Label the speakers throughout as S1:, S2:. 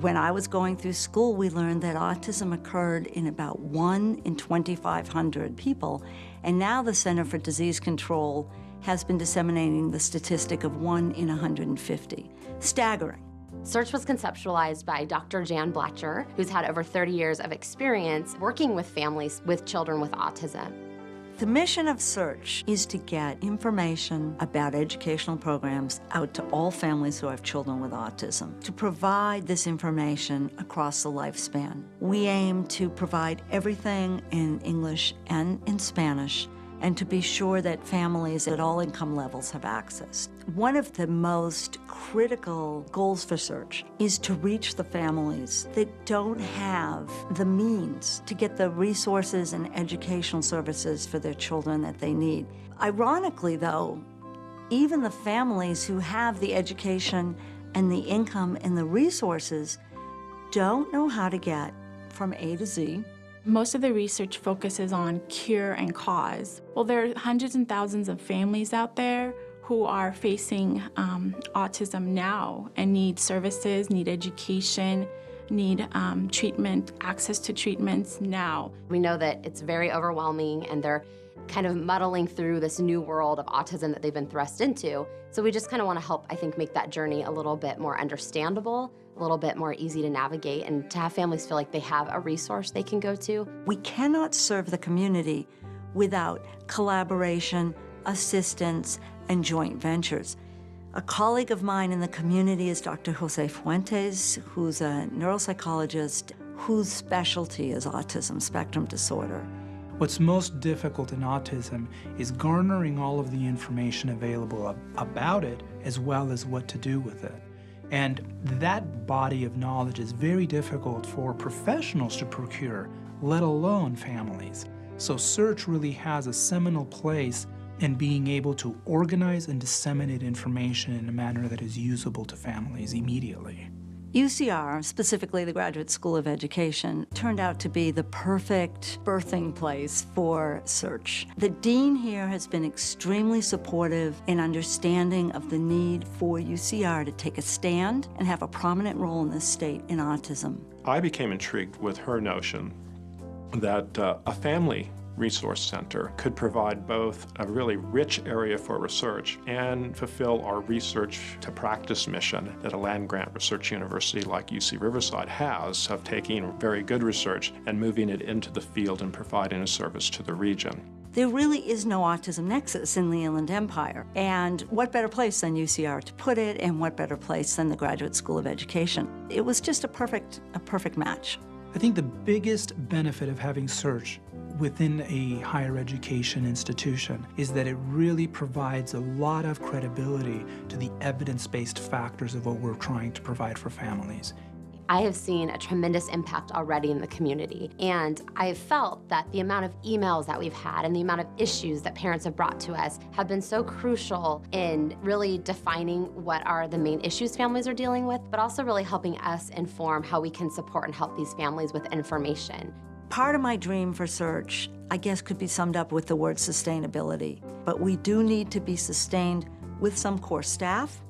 S1: When I was going through school, we learned that autism occurred in about 1 in 2,500 people, and now the Center for Disease Control has been disseminating the statistic of 1 in 150. Staggering.
S2: Search was conceptualized by Dr. Jan Blatcher, who's had over 30 years of experience working with families with children with autism.
S1: The mission of Search is to get information about educational programs out to all families who have children with autism, to provide this information across the lifespan. We aim to provide everything in English and in Spanish, and to be sure that families at all income levels have access. One of the most critical goals for Search is to reach the families that don't have the means to get the resources and educational services for their children that they need. Ironically, though, even the families who have the education and the income and the resources don't know how to get from A to Z.
S3: Most of the research focuses on cure and cause. Well, there are hundreds and thousands of families out there who are facing autism now and need services, need education, need treatment, access to treatments now.
S2: We know that it's very overwhelming and they're kind of muddling through this new world of autism that they've been thrust into. So we just kind of want to help, I think, make that journey a little bit more understandable, a little bit more easy to navigate, and to have families feel like they have a resource they can go to.
S1: We cannot serve the community without collaboration, assistance, and joint ventures. A colleague of mine in the community is Dr. Jose Fuentes, who's a neuropsychologist whose specialty is autism spectrum disorder.
S4: What's most difficult in autism is garnering all of the information available about it, as well as what to do with it. And that body of knowledge is very difficult for professionals to procure, let alone families. So Search really has a seminal place in being able to organize and disseminate information in a manner that is usable to families immediately.
S1: UCR, specifically the Graduate School of Education, turned out to be the perfect birthing place for Search. The dean here has been extremely supportive in understanding of the need for UCR to take a stand and have a prominent role in this state in autism.
S5: I became intrigued with her notion that a family resource center could provide both a really rich area for research and fulfill our research to practice mission that a land-grant research university like UC Riverside has of taking very good research and moving it into the field and providing a service to the region.
S1: There really is no autism nexus in the Inland Empire, and what better place than UCR to put it, and what better place than the Graduate School of Education? It was just a perfect match.
S4: I think the biggest benefit of having Search within a higher education institution is that it really provides a lot of credibility to the evidence-based factors of what we're trying to provide for families.
S2: I have seen a tremendous impact already in the community, and I have felt that the amount of emails that we've had and the amount of issues that parents have brought to us have been so crucial in really defining what are the main issues families are dealing with, but also really helping us inform how we can support and help these families with information.
S1: Part of my dream for Search, I guess, could be summed up with the word sustainability. But we do need to be sustained with some core staff,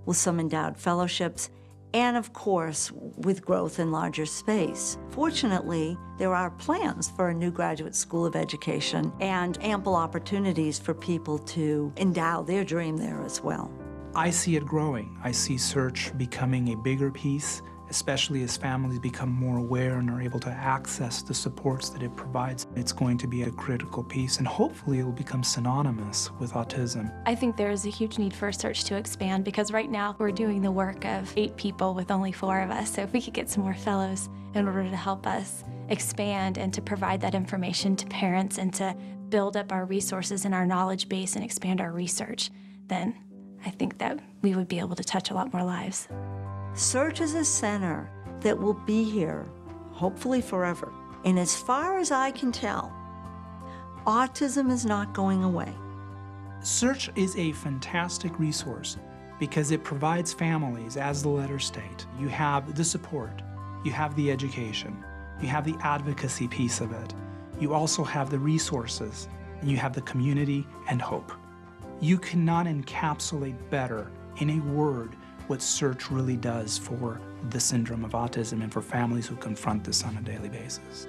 S1: with some endowed fellowships, and of course, with growth in larger space. Fortunately, there are plans for a new Graduate School of Education and ample opportunities for people to endow their dream there as well.
S4: I see it growing. I see Search becoming a bigger piece, especially as families become more aware and are able to access the supports that it provides. It's going to be a critical piece, and hopefully it will become synonymous with autism.
S6: I think there is a huge need for Search to expand, because right now we're doing the work of 8 people with only 4 of us. So if we could get some more fellows in order to help us expand and to provide that information to parents and to build up our resources and our knowledge base and expand our research, then I think that we would be able to touch a lot more lives.
S1: Search is a center that will be here, hopefully forever. And as far as I can tell, autism is not going away.
S4: Search is a fantastic resource because it provides families, as the letters state. You have the support, you have the education, you have the advocacy piece of it. You also have the resources, and you have the community and hope. You cannot encapsulate better in a word what search really does for the syndrome of autism and for families who confront this on a daily basis.